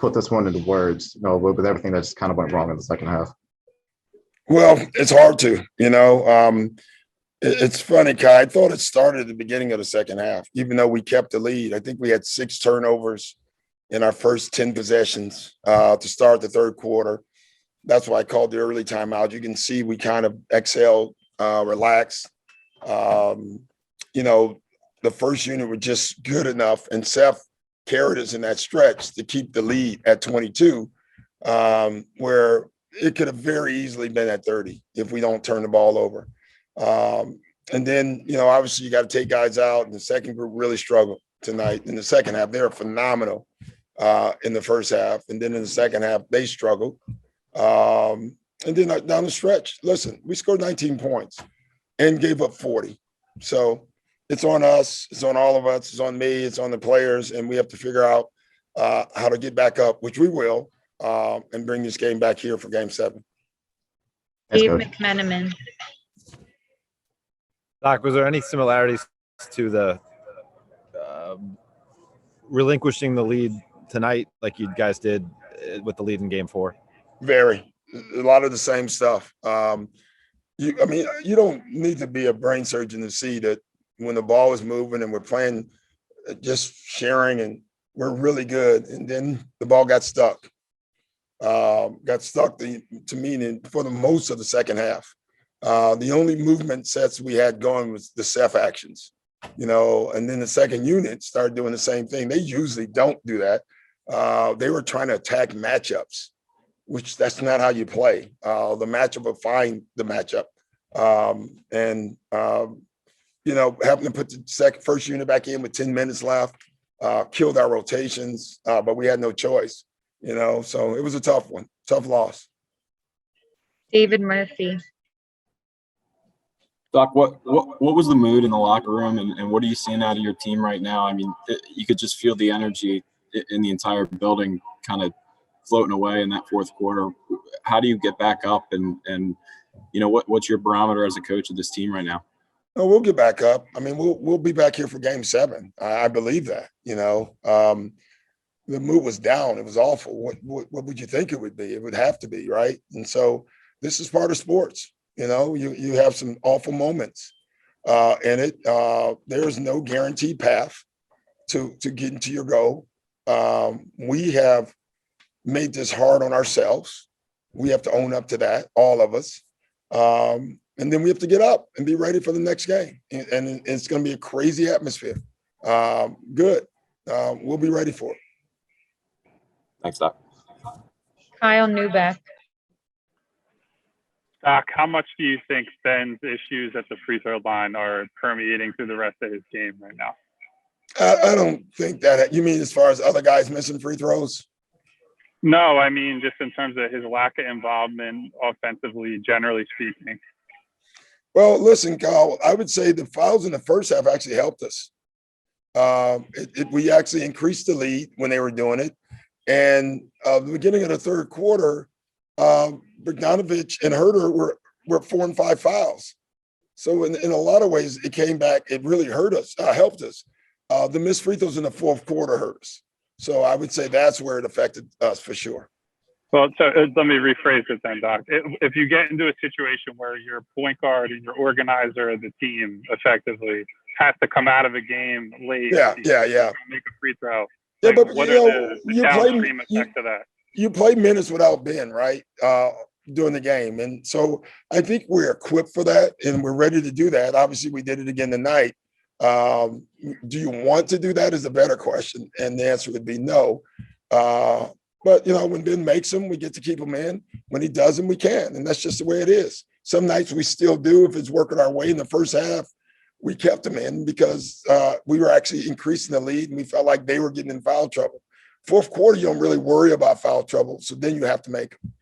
put this one into words, with everything that just kind of went wrong in the second half? Well, it's hard to, it's funny, Kai. I thought it started at the beginning of the second half, even though we kept the lead. I think we had 6 turnovers in our first 10 possessions to start the third quarter. That's why I called the early timeout. You can see we kind of exhaled, relaxed. The first unit was just good enough, and Seth carried us in that stretch to keep the lead at 22, where it could have very easily been at 30 if we don't turn the ball over. And then, obviously you got to take guys out, and the second group really struggled tonight in the second half. They were phenomenal in the first half, and then in the second half they struggled. And then down the stretch, listen, we scored 19 points and gave up 40. So it's on us. It's on all of us. It's on me. It's on the players. And we have to figure out how to get back up, which we will, and bring this game back here for Game 7. Dave McMenamin. Doc, was there any similarities to the relinquishing the lead tonight like you guys did with the lead in Game 4? Very. A lot of the same stuff. You don't need to be a brain surgeon to see that when the ball is moving and we're playing, just sharing, and we're really good. And then the ball got stuck. To me for the most of the second half. The only movement sets we had going was the Seth actions, and then the second unit started doing the same thing. They usually don't do that. They were trying to attack matchups, which that's not how you play. The matchup will find the matchup. Having to put the first unit back in with 10 minutes left, killed our rotations, but we had no choice, so it was a tough one, tough loss. David Murphy. Doc, what was the mood in the locker room, and what are you seeing out of your team right now? I mean, you could just feel the energy in the entire building kind of floating away in that fourth quarter. How do you get back up, and what's your barometer as a coach of this team right now? No, we'll get back up. I mean, we'll be back here for Game 7. I believe that. The mood was down. It was awful. What would you think it would be? It would have to be, right? And so this is part of sports. You have some awful moments in it. There's no guaranteed path to getting to your goal. We have made this hard on ourselves. We have to own up to that, all of us. And then we have to get up and be ready for the next game. And it's going to be a crazy atmosphere. Good. We'll be ready for it. Thanks, Doc. Kyle Newbeck. Doc, how much do you think Ben's issues at the free throw line are permeating through the rest of his game right now? I don't think that. You mean as far as other guys missing free throws? No, I mean just in terms of his lack of involvement offensively, generally speaking. Well, listen, Kyle, I would say the fouls in the first half actually helped us. We actually increased the lead when they were doing it. And the beginning of the third quarter, Bogdanovich and Herter were 4 and 5 fouls. So in a lot of ways, it came back. It really hurt us, helped us. The missed free throws in the fourth quarter hurt us. So I would say that's where it affected us for sure. Well, so let me rephrase it then, Doc. If you get into a situation where your point guard and your organizer of the team effectively has to come out of a game late, yeah, make a free throw. Yeah, but what are the downstream effects of that? You play minutes without Ben, right? During the game. And so I think we're equipped for that and we're ready to do that. Obviously, we did it again tonight. Do you want to do that is a better question. And the answer would be no. But, when Ben makes them, we get to keep them in. When he doesn't, we can. And that's just the way it is. Some nights we still do. If it's working our way in the first half, we kept them in because we were actually increasing the lead and we felt like they were getting in foul trouble. Fourth quarter, you don't really worry about foul trouble. So then you have to make them.